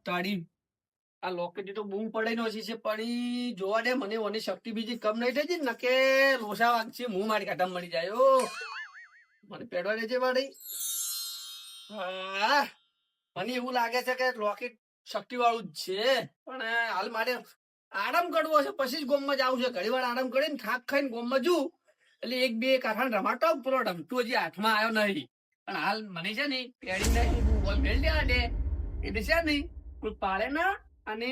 તાળી આ લોકેટ તો બૂમ પડે નો છે પણ ઈ જોવા દે મને ઓની શક્તિ બીજી કમ નહીં થઈ ને કે લોસા વાગશે મું મારી કાઢા મળી જાય ઓ મને પેડવા દેજે વાળી હા મને એવું લાગે છે કે લોકેટ શક્તિ વાળું જ છે પણ હાલ મારે આરામ કરવો છે પછી જ ગોમમાં જવું છે ઘણી વાર આરામ કરીને થાક ખાઈને ગોમમાં જુ એટલે એક બે કાઠાને રમાતો પેલો રમતો હજી હાથમાં આવ્યો નહીં પણ હાલ મને છે ને પેડી નહીં બોલ મેળ દેવા દે એટલે છે નહીં કોઈ પાડે ના અને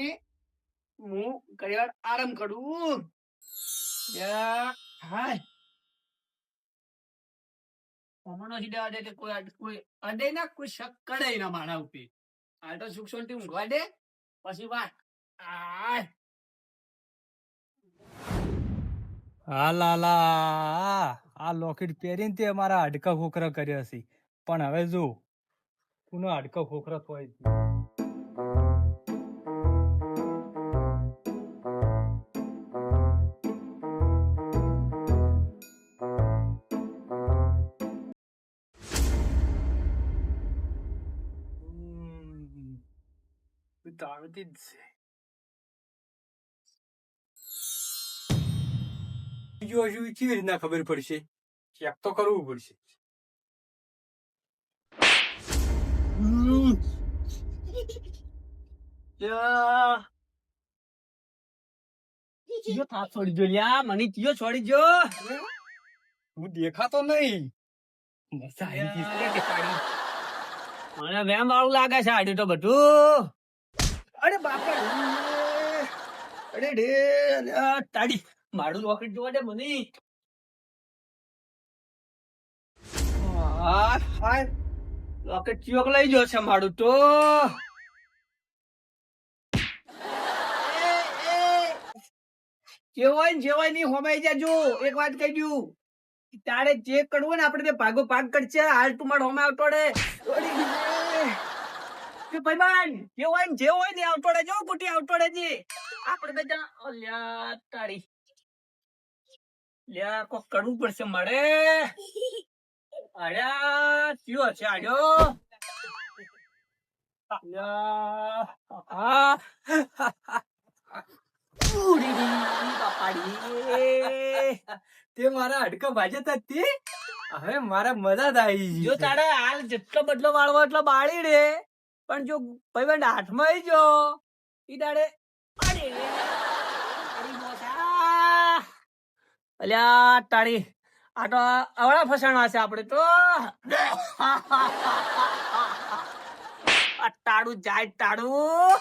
હું ઘણી વાર આરામ કરું હાય હમણાં નથી દેવા દે કે કોઈ અડે ના કોઈ શક કરે ના મારા ઉપર હાલ તો સુખ શાંતિ ઊંઘવા દે પછી વાત આય હા લાલા આ લોકેટ પહેરીને તે અમારા હાડકા ખોખરા કર્યા છે પણ હવે જો કોનો હાડકા ખોખરા હોય જ નહીં. એ તો આવતી જ છે. બીજું હજુ કેવી રીતના ખબર પડશે? ચેક તો કરવું પડશે. ચિયો થાપ છોડી જો લ્યા મને ચિયો છોડી જો હું દેખાતો નહીં. મજા આવી ગઈ છે કે તારી? મને વેમ વાળું લાગે છે આડ્યું તો બધું અરે બાપા અરે રે તાડી મારું રોકેટ જોવા દે મને રોકેટ ચિયોક લઈ ગયો છે મારું તો જેવાય ને જેવાય નહીં હોમાઈ જાજો એક વાત કહી દઉં તારે ચેક કરવું ને આપણે ભાગો ભાગ કરશે હાલ તું મારે હોમે આવતો રે ભાઈબાન જે હોય ને આવતો રે જો કુટી આવતો રે જી આપણે બધા લ્યા તારી લ્યા કોક કરવું પડશે મારે અલ્યા કયો છે આજો તે મારા હાડકા ભાજતા જ તે હવે મારા મજા જ આવી ગઈ જો છે. તારે હાલ જેટલો બદલો વાળવો એટલો બાળી રે પણ જો ભાઈબંધ હાથમાં આવી જો ઈ દાડે અલ્યા તાળી આ તો અવળા ફસાણા છે આપડે તો આ તાળું જાય તાળું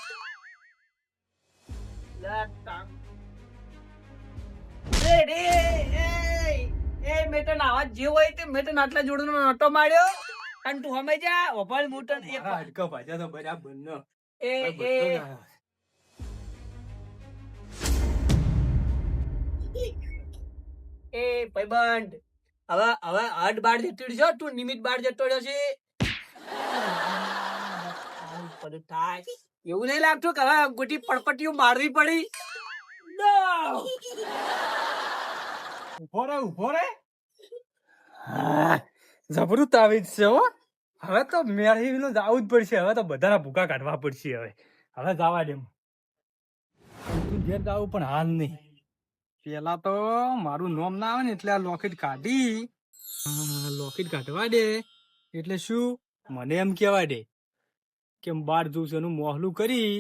મેં તને આવા જે હોય તે મેં તને આટલા જોડનો નટો માર્યો અને તું હમે જા ઓભાળ મોટો મારા હાડકા ભાજ્યા તો બરાબર ન. એ બધો એ જ આવ્યો. એ ભાઈબંધ હવે હદ બાર જતો રહ્યો છો તું નિમિત બાર જતો રહ્યો છે બધું થાય એવું નહીં લાગતું કે હવે ગોટી પડપટીઓ મારવી પડી ઉભો રે જબરું તાવીજ છે હો. હવે તો મેળવી નું જવું જ પડશે. હવે તો બધાના ભૂકા કાઢવા પડશે. હવે જવા દે તું ઘેર જાવું પણ હાલ નહીં. પેલા તો મારું નામ ના આવે ને એટલે આ લોકેટ કાઢી લોકેટ કાઢવા દે એટલે શું મને એમ કેવા દે કે બાર જવું છે એનું મોહલું કરી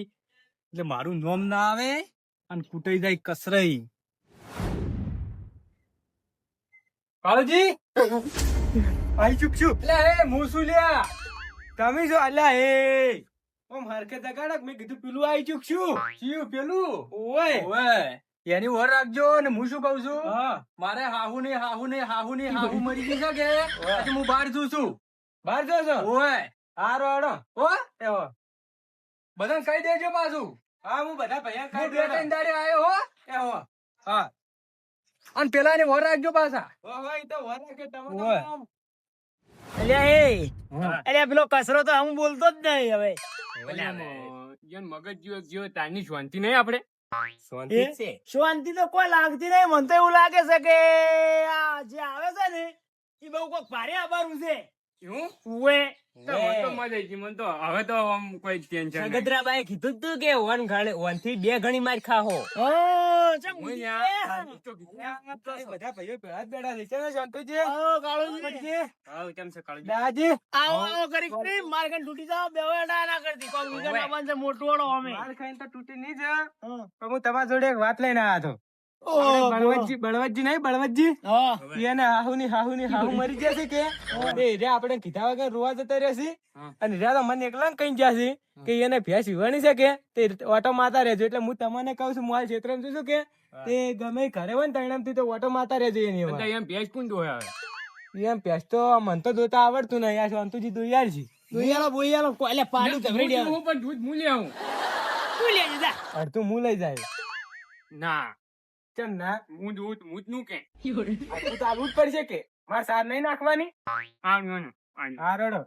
એટલે મારું નામ ના આવે અને કૂટાઈ જાય કસરાઈ. કાળુજી આઈ ચૂક છું. એટલે એ મૂસુ લ્યા તમે જો અલ્યા એ ઓમ હરકે દગાડક મેં કીધું પેલું આઈ ચૂક છું. ચિયું પેલું ઓય એની વર રાખજો ને હું શું કઉ છું મારે હાહુ ને મરી ગઈ છે કે પછી હું બહાર જઉં છું. બહાર જો છો ઓય હારો હારો હો એવો બધાને કહી દેજો પાછું. હા હું બધા ભૈયા કહી દે. બે ત્રણ દાડે આયો હો એવો હા અને પેલા ને વર રાખજો પાછા. ઓય તો વર રાખે તમે અલ્યા પેલો કસરો તો હું બોલતો જ નહીં હવે મગજ જીવો તારની શાંતિ નહીં આપડે શાંતિ તો કોઈ લાગતી નહીં મને તો એવું લાગે છે કે આ જે આવે છે ને એ બહુ કોક ભારે આભારું છે શું? ઉવે તો મને તો મજા આવી ગઈ. મને તો હવે તો આમ કોઈ ટેન્શન નહીં. સગતરાબાએ કીધું જ તું કે વન થી 2 ગણી માર ખાહો. હું ન્યા- તો બધા ભાઈઓ ભેળા જ બેઠા છે. ચાલો શાંતુજી. કાળુજી. હાવ, કેમ છે કાળુજી? દાદાજી આવો કરી માર કન તૂટી જાવ બેવડા ના કરતી કોમ વિગન આવવાનું છે મોટું વાળો અમે. માર ખાઈને તો તૂટી નહીં જ. પણ હું તમારા જોડે એક વાત લઈને આવ્યો હતો. બળવતજી નહીં બળવતજી એને હાહુ મરી ગયા છે કે એ રે આપણે કીધા વગર રોવા જતા રહેશે અને રે તો મને એકલા કઈ ગયા છે કે એને ભેંસ વિવાણી છે કે તે ઓટો મારતા રહેજો એટલે હું તમને કહું છું મોલ ક્ષેત્રમાં છું કે તે ગમે એ ઘરે હોય ને તણામથી તો ઓટો મારતા રહેજો એની તો એમાં. એમ ભેંસ કોણ દોય આવે? એમ ભેંસ તો મને તો દોતા આવડતું નહીં યાર શાંતુજી દોયાર છે બોયાલો કોલે પાડું ધવરી દે. હું પણ દૂધ મૂલી આવું. તું લેજે જા. અડધું હું લઈ જાય ના, કેમ ના હું દૂધ મૂતનું કે આટલું તો આવવું જ પડશે કે મારે સાર નહીં નાખવાની. આવ્યું હા રડો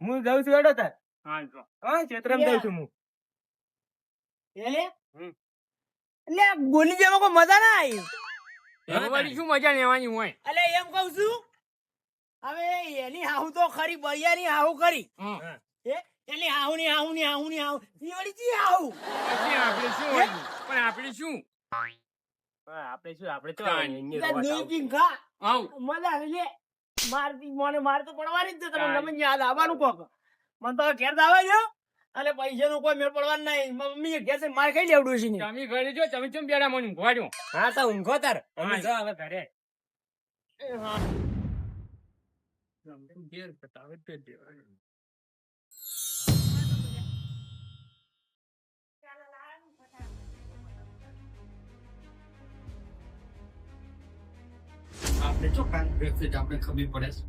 હું જઉં છું રડો તાર હા તો હા ક્ષેત્રમાં જઉં છું હું. એલે હમ. એટલે ગોલી જેમાં કોઈ મજા ના આવી. એમાં વળી શું મજા લેવાની હોય? અલે એમ કઉ છું હવે એની હાહુ તો ખરી બળિયાની હાહુ ખરી હા. એની હાહુ ની હાહુ ની હાહુ ની હાહુ ઈ વળી ચી હાહુ. પછી આપણે શું હોય? પણ આપણે શું? આપણે શું આપણે તો કાંઈ. દૂધ પીને ખા આવ. મજા આવે લે મારતી મને માર તો પડવાની જ છે તમને તમને યાદ આવવાનું કોક મને તો ઘેર દાવા ગયો અને પૈસા નું કોઈ મેળ પડવાનું નહીં મમ્મી ઘેર છે માર ખાઈ લેવડું છે ને. તમે ઘરે જો, તમે કેમ બેડા મને ઊંઘવા દો? હા તો ઊંઘો તાર અમે જો હવે ઘરે ઘેર બતાવે તે દેવાનું. આપણે ચોખ્ખા વ્યક્તિ જ આપણે ખબર પડે છે.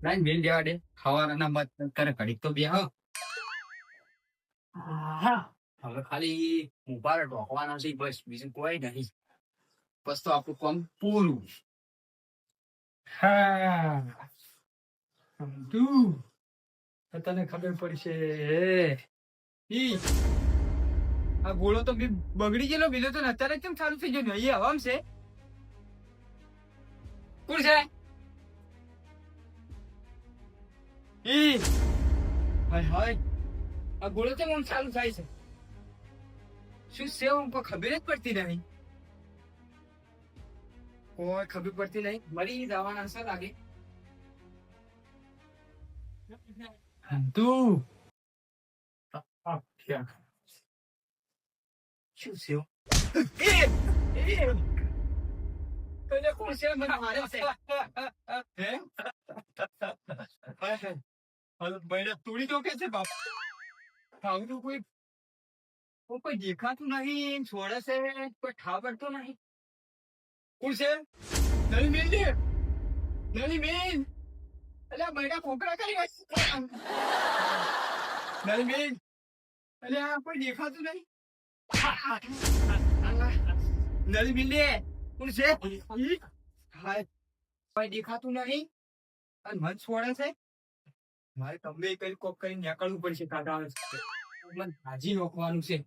લાઈન મેલ દેવા દે ખાવાના મત કરે ઘડીક તો બે હવે ખાલી ઉભા ઢોકવાના છે બસ બીજું કોઈ નહીં. બસ તો આપણું કામ પૂરું. હા તું તને ખબર પડશે ઈ આ ગોળો તો બગડી ગયેલો બીજો તો અત્યારે કેમ ચાલુ થઈ ગયો નહીં હવામ છે. કોણ છે ઈ હાય હાય આ ગોળો કેમ આમ ચાલુ થાય છે? શું છે આમ કોઈ ખબર જ પડતી નહીં. કોઈ ખબર પડતી નહીં. મરી જવાના છે લાગે. તું શું છે તને કોણ છે મને મારે છે હે હાલો બૈરા તોડી તો કે છે બાપ આવું તો કોઈ દેખાતું નહીં છોડે છે કોઈ ઠા પડતો નહીં. કોણ છે નલી મેલ દે નલી મેલ અલ્યા બૈરા કોકરા કરી નલી મેલ અલ્યા કોઈ દેખાતું નહીં. નલી મેલ દે કોણ છે હાય કોઈ દેખાતું નહીં અને મન છોડે છે. મારે તમને કઈ કોક કઈ નીકળવું પડશે કાકા મને હાજી રોકવાનું છે.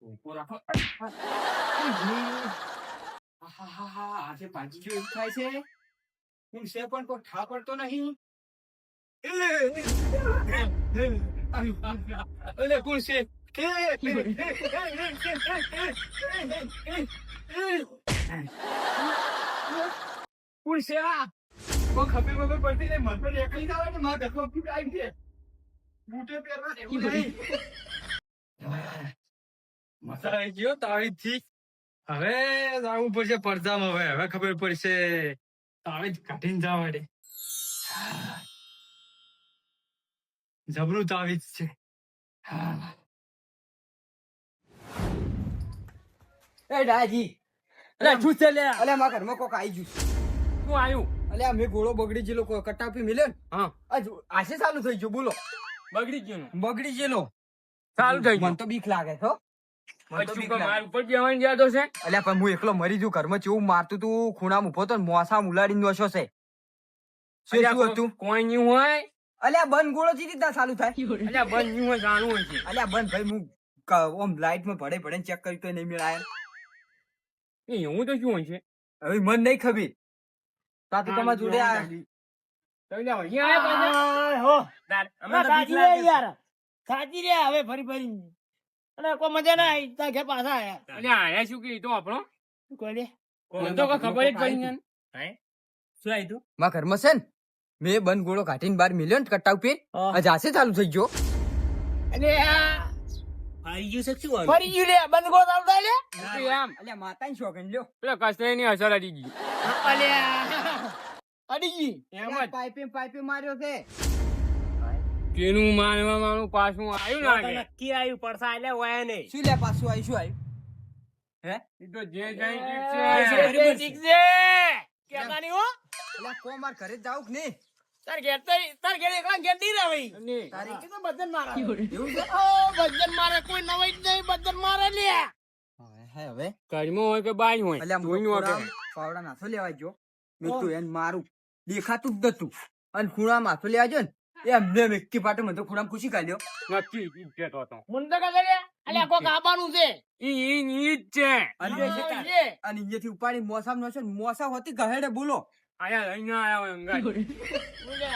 ઉભો રાખો. આજે ભાજી જો એવું થાય છે હું છે પણ કોઈ ઠા પડતો નહીં. અલે કોણ છે કોણ છે આ કોઈ ખબર પડતી નહીં. મને પણ એકલી ના હોય ને મારા ઘરમાં બૂટ આવી છે બૂટે પહેરવા એવું નહીં. મજા આવી ગયો તાવીજ થી. હવે જવું પડશે પડદામાં. હવે ખબર પડશે તાવીજ કાઢીને જવા માટે. જબરું તાવીજ છે. એ દાદાજી અલે શું છે લે અલ્યા મારા ઘરમાં કોક આવી ગયું છે. શું આવ્યું? અલ્યા મેં ગોળો બગડી ગયેલો કટાપી મિલ્યો ને હા, આશે ચાલુ થઈ ગયું બોલો બગડી ગયું ને? બગડી ગયેલો ચાલુ થઈ મને ગયું. તો બીક લાગે છો. મને તો પછી બીક કોઈ લાગે. માર ઉપર બેવાની યાદો છે? અલ્યા પણ હું એકલો મરી જઉં ઘરમાં કેવું મારતું તું ખૂણામાં ઉભો તો મોસા ઉલાડીને નોશો છે. શું હતું કોઈ નહીં હોય. અલ્યા બંધ ગોળો ચી રીતના ચાલુ થાય? અલ્યા બંધ નહીં હોય, જાણવું હોય છે. અલ્યા બંધ ભાઈ હું ઓમ લાઈટમાં ભડે ચેક કરી તો નહીં મેળાય. એ એવું તો શું હોય છે? હવે મને નહીં ખબર તા તો તમારા જોડે આ તમે લ્યા અહીંયા આયા પાછા? હો અમને તો બીક સાચી રે લાગે. યાર સાચી રે હવે ફરી ફરી અને કોઈ મજા ના આવી તાર ઘેર પાછા આયા અલ્યા આયા શું કે ઈ તો આપણો કોઈ લે મને તો કોઈ ખબર જ પડી નહીં. શું આવી તું માં ઘરમાં છે ને મેં બંધ ગોળો કાઢીને બહાર મિલ્યો ને કટ્ટા ઉપર આ જાસે ચાલુ થઈ ગયો. અલે આ આવી ગયું છે શું ફરી ગયું લે બંધ ગોળ ચાલુ થાય લે એટલે આમ અલ્યા માતાની શોખન લ્યો. પેલા કસરાઈની અસર અડી ગઈ. અલે અડી ગઈ એમ જ પાઇપે માર્યો છે. કેનું મારવા પાછું આવ્યું ના કે નક્કી આવ્યું પડસા એટલે વયા નહીં શું લે પાછું આવી શું આવ્યું? ઈ તો જે જાય ઠીક છે. ઠીક છે કેતા નહીં હો અલ્યા કો માર ઘરે જ જાઉં કે નહીં? તાર ઘેર એકલા ઘેર નહીં રહે ભાઈ અને તારી કે તો બદન મારે એવું છે? ઓ બદન મારે કોઈ નવાઈ જ નહીં બદન મારે લે હવે ઘરમાં હોય કે બાઈ હોય અલ્યા જોઈનું હોય કે પાવડા નાથો લેવા ગયો મેં તો એને મારું દેખાતું જ નતું અને ખૂણા માથો લેવા ગયો ને એમને વ્યક્તિ પાટે મને તો ખૂણામાં ખુશી કાઢ્યો. નક્કી ઈ જ કહેતો હતો. મુંડો કે લે અલ્યા કોક આબાનું છે ઈ જ છે. અને છે. અને અહીંયાથી ઉપાડી મોસામ નસો મોસા હોતી ગહેડે બોલો. આયા લઈને આયા હોય અંગાત. બોલે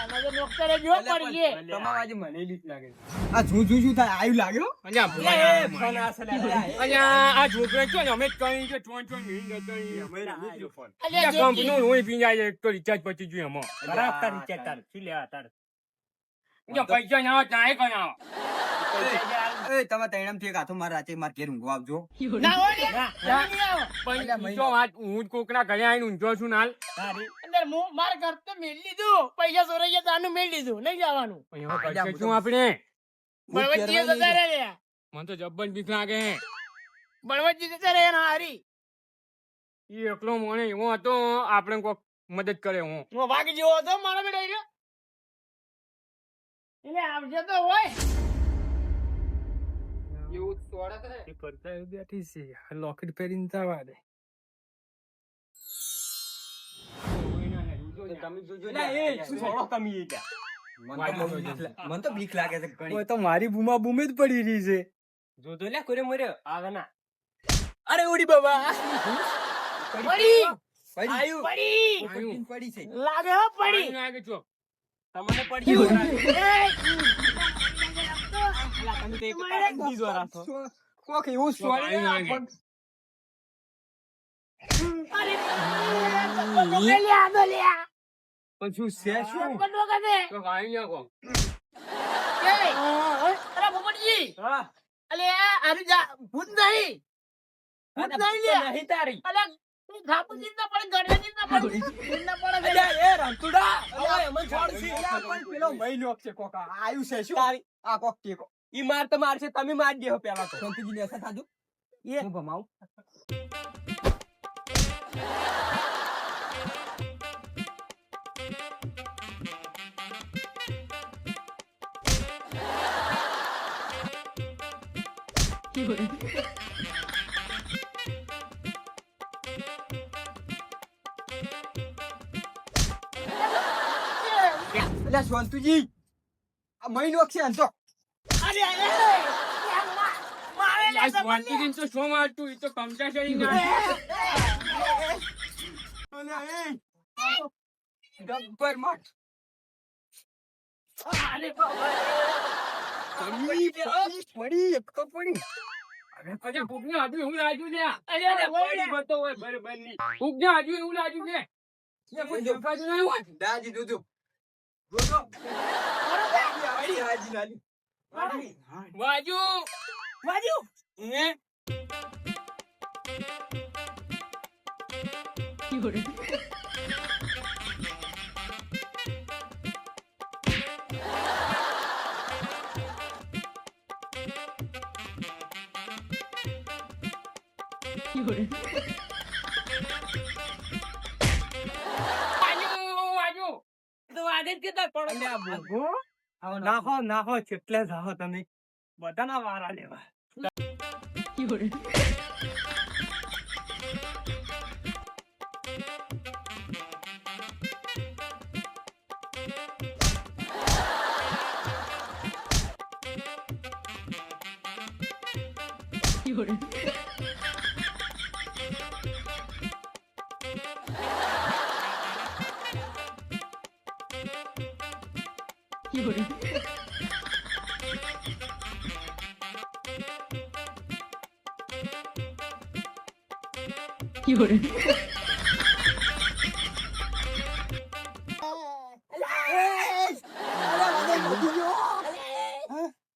નજર ડોક્ટરે જો પડી છે તમારા આજે મને લીક લાગે છે. આ શું થાય આયુ લાગ્યો? અલ્યા ભૂલાઈ ગયા. અલ્યા આ છોકરા છે ને અમે જ કહી કે ચોન ચોન હિંગ હતો ઈ. અલ્યા અલ્યા કંપનીનું લોહી પી જાય એક તો રિચાર્જ પતી ગયું એમાં. અલ્યા પૈસા ના આવે ત્યાં કઈ આવો. એ તમે તૈણામથી એક હાથો મારા રાતે માર ઘેર ઊંઘવા આવજો. ના હોય ને ના નહીં આવો પણ ઈ તો વાત હું જ કોકના ઘરે આવીને ઊંઝો છું નાલ. અંદર હું માર ઘર તો મેળ લીધું પૈસા ચોરાઈ ગયા તાનું મેળ લીધું નહીં જવાનું અહીંયા કરશે શું આપણે? બળવતજી જતા રહે લે મને તો જબ્બર બીક લાગે. બળવતજી જતા રહે ના હારી ઈ એકલો મને એવો હતો આપણે કોક મદદ કરે હું. હું વાઘ જેવો હતો મારા બેટા એટલે આવજે તો હોય એવું સોડા કરે. બેઠી છે લોકેટ પહેરીને જવા દે. તમે જોજો એટલે લે. એ શું સોડો તમે એ ત્યાં? મને તો બીક લાગે છે ઘણી. તો મારી બૂમા બૂમે જ પડી રહી છે. જોજો લે કોરે મોરે આવે ના અરે ઓડી બાબા પડી પડી પડી પડી છે. લાગે હો પડી લાગે છો. તમને પડી કોક એવું સોડી લાગે. પણ શું છે શું? તો કાંઈ ના કહો. ભૂત નહીં તારી પેલો મહિનો છે કોક આયુ છે શું? આ કોક ટેકો. ઈ માર તો મારશે તમે માર દેહો પેલા તો શાંતિજી ને અસર થાતું? હું ભમાવું. અલ્યા શાંતુજી આ મહિનો છે અંતો. આ શાંતિથી તો શું મારતું? ઈ તો કમચા ચડી ના. ગબ્બર મઠ. પડી એક તો પડી. અચ્છા, ભૂખને હજુ એવું લાગ્યું છે. અલ્યા, પડી બતો હોય બરાબરની. ભૂખને હજુ એવું લાગ્યું છે. એ કોઈ દેખાતું નહીં હોય. દાજી દૂધું. જોજો. પડી હાજી નાલી. બાજુ બાજુ હે? નાખો કેટલે જાઓ તમે બધાના વારા લેવા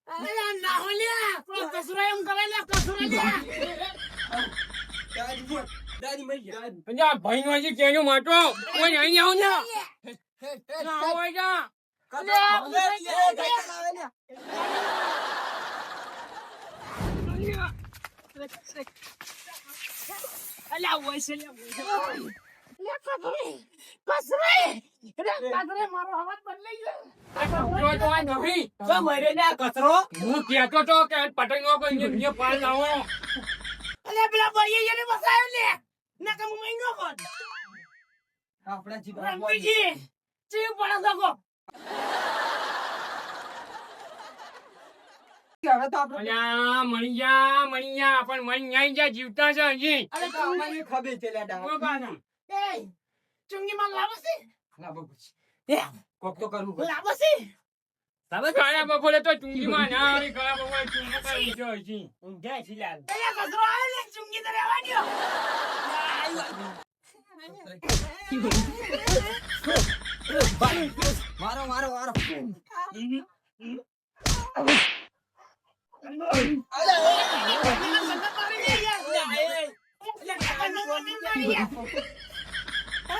અલ્યા, ના હો લ્યા. કોઈ કસરો એમ કરે લ્યા, કસરો લ્યા. પંજા ભાઈ નો હજી કેજો માટો કોઈ અહીં આવ ને ના હોય જા અલ્યા, ઓય છે લ્યા, ઓય છે. લ્યા, કસરે. કસરે, મારો અવાજ બદલાઈ ગયો. જો તો આ નવી તો મરે લ્યા, કસરો. હું કહેતો તો કે પતંગ નો કોઈ ને પાલ લાવો અલ્યા, પેલા ભાઈએ એને બસાયો લે. ના કે હું મહિનો કોણ. રણવીરજી, ચીવ પડે સકો. અલ્યા મણી જા પણ મણી આઈ જા જીવતા છે હજી અરે ઓ બાના એ ચુંગી માં લાવો છે. એ લાવો છે. કાળા બપોરે તો ચૂંગીમાં ના આવી કાળા બપોરે ચૂંગી કરી છે હજી ઊંઘાય છે લ્યા. અલ્યા, કસરો આવ્યો લે, ચુંગી તો રહેવા દ્યો.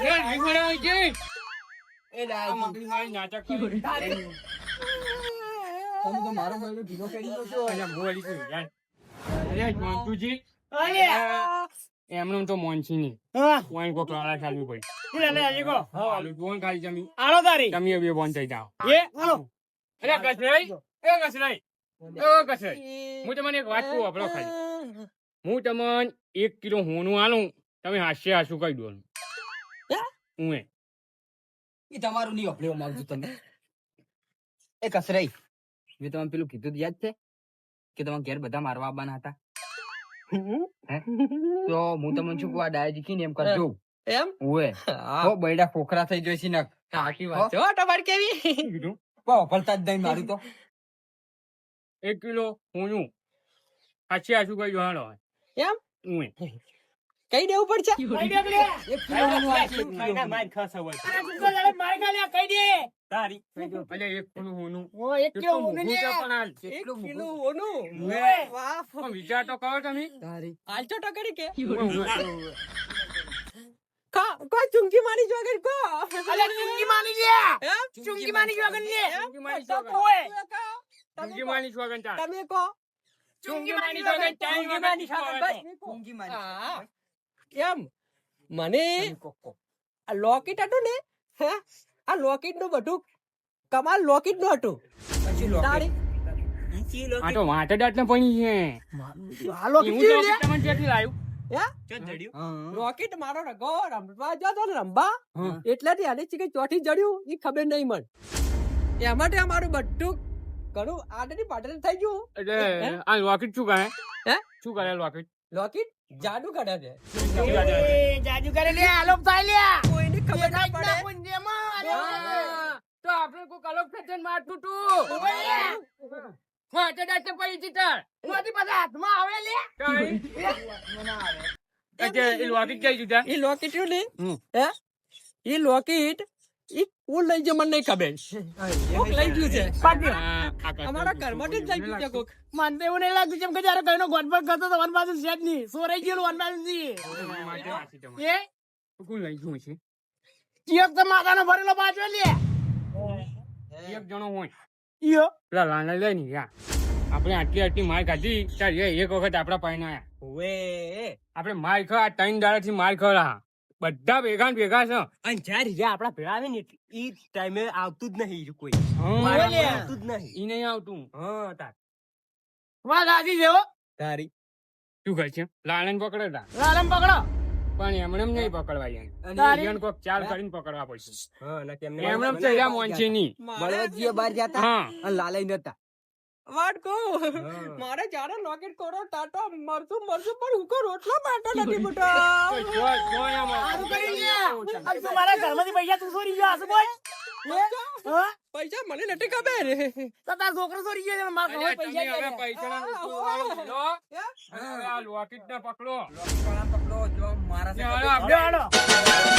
એ નહીં મળે હજી આ મગની મારી નાટક કરી અલ્યા બોલી તું યાર અરે મોન્ટુજી અલ્યા. એમનું તો મોનસી નહીં હા, વાઈન કોક લાડા ચાલવી પડી લે લે હજી કો. હાલું જોન ખાલી જમી આલો તારી. તમે હવે બોન થઈ જાઓ એ હાલો. અરે કસરાઈ હું તમને એક વાત કહું આપણો ખાલી હું તમને 1 કિલો હોનું આલું તમે હાસ્ય હાસું કહી દો હું એ તમારું નહીં અપડેવા માંગુ તમે એ કસરાઈ મેં તમને પેલું કીધું તું યાદ છે કે તમારા ઘેર બધા મારવા આવવાના હતા હે? તો હું તમને શું કહું આ ડાયા જીકીને એમ કરજો એમ ઓએ હો બૈડા ફોકરા થઈ જોઈશી નક સાચી વાત છે હો તમારી કેવી કીધું ફળતા જ નહીં મારું તો 1 કિલો હોનું હાસ્ય હાસું કહી દો હાલો એમ હું કઈ દેવું પડશે કઈ દે લે. એક કિલોનું આ છે, એક કિલોનું. અરે ગુસ્સો કરે, માર ગા લ્યા, કઈ દે. અલ્યા 1 કિલો હોનું ઓ, એક કિલો કેટલું ઊંઘ મોંઘું છે લે. પણ હાલ. એક કિલો ઓનું ઓએ. વાહ પણ વિચાર તો કરો તમે તારી હાલ તો ટકરી કે ઓએ. કોઈ ચુંકી મારી જોગર કો અલ્યા, ચુંગી માની લ્યા. એમ ચુંગી માની ગયો અગન લે. ચૂંગી માની સોગન. ઓય. ચૂંગી માની સોગન તાર. તમે કો ચૂંગી માની સોગન, ચૂંગી માની સોગન. ઊંઘી મારી. હા એમ મને આ લોકેટ હતું ને હે આ લોકેટ નું બધું કમાલ લોકેટ નું હતું પછી લોકેટ. તારી આ તો વાંટે દાંતને પડી છે. હાલો, એવું કીધું તો લ્યા. તમને ક્યાંથી લાવ્યું? હા. રોકેટ મારો રગો રમવા જતો ને રમવા હા. એટલેથી આને ચીકે ચોથી જડ્યું એ ખબર નહીં મન એમાં તે અમારું બધું ઘણું આડેથી પાટે થઈ ગયું એટલે આ લોકેટ શું કરે? હે? શું કરે લોકેટ? લોકેટ જાદુ કાઢે છે એ, જાદુ કરે લ્યા, આલોપ થાય લ્યા. કોઈને ખબર ના એકાદ ના પડે પુંજેમાં, અરે હા, તો આપણે કોઈ કલોક ફેશન મારતું તું. ઓય લ્યા. વાંટે દાંતને પડી છે તાર. મોતી પાછા હાથમાં આવે લ્યા. કાંઈ? એટલે એ લોકેટ કઈ દીધા? એ લોકેટ રહ્યું ને હમ. હે એ લોકેટ એ કોણ લઈ જાય મને નહીં ખબર કોક લઈ ગયું છે અમારા ઘરમાંથી જ લઈ ગયું છે કોક મને તો એવું નહીં લાગતું જેમ કે જયારે કઈનો ગોઠવણ કરતો તો વન બાજુ છે જ નહીં. સોરાઈ ગયેલું વન બાજુ થી. એ કોણ લઈ ગયું છે? ચિયક તો માથાનો ભરેલો બાજુ લે. એક જણો હોય ઈયો. પેલા લાલા લઈ ને યા આપણે આટલી માર ખાધી તાર એક વખત આપડા પાઈને આયા ઓએ આપણે માર ખા 3 દાડાથી માર ખરા બધા ભેગા ને ભેગા છે અને જ્યારે જે આપડા ભેળા આવે ને એ ટાઈમે આવતું જ નહીં કોઈ હા, ઓલે. આવતું જ નહીં ઈ નહીં આવતું હા તાર વાત સાચી છે હો. તારી શું કહે છે લાલન પકડતા લાલમ પકડો. પણ એમને એમ નહીં પકડવા તારી- યાર કોક ચાલ કરીને પકડવા પડશે હા ના કેમ એમને એમ તો યા મોનસી ની બળવંતજીએ બહાર જતા હા અને લાલાઈ નતા વાત કહું મારે જ્યારે લોકેટ કરો ટાટો મરતું પણ હું કો રોટલો માટો નથી બટા તો જો આમાં. આનું કરી લ્યા. આજ તું મારા ઘરમાંથી પૈસા તું ચોરી ગયો, આસુ બોલ. હા? પૈસા મને નથી ખબર. તો તારો છોકરો ચોરી ગયો છે, મારા અલ્યા, પાસે તમે પૈસા હવે ક્યાં પૈસાના ઉછીવાળો લીધો. અને હવે આ લોકેટને પકડો. પકડો જો મારા ને સાથે હવે ગયા? લ્યો, હાલો.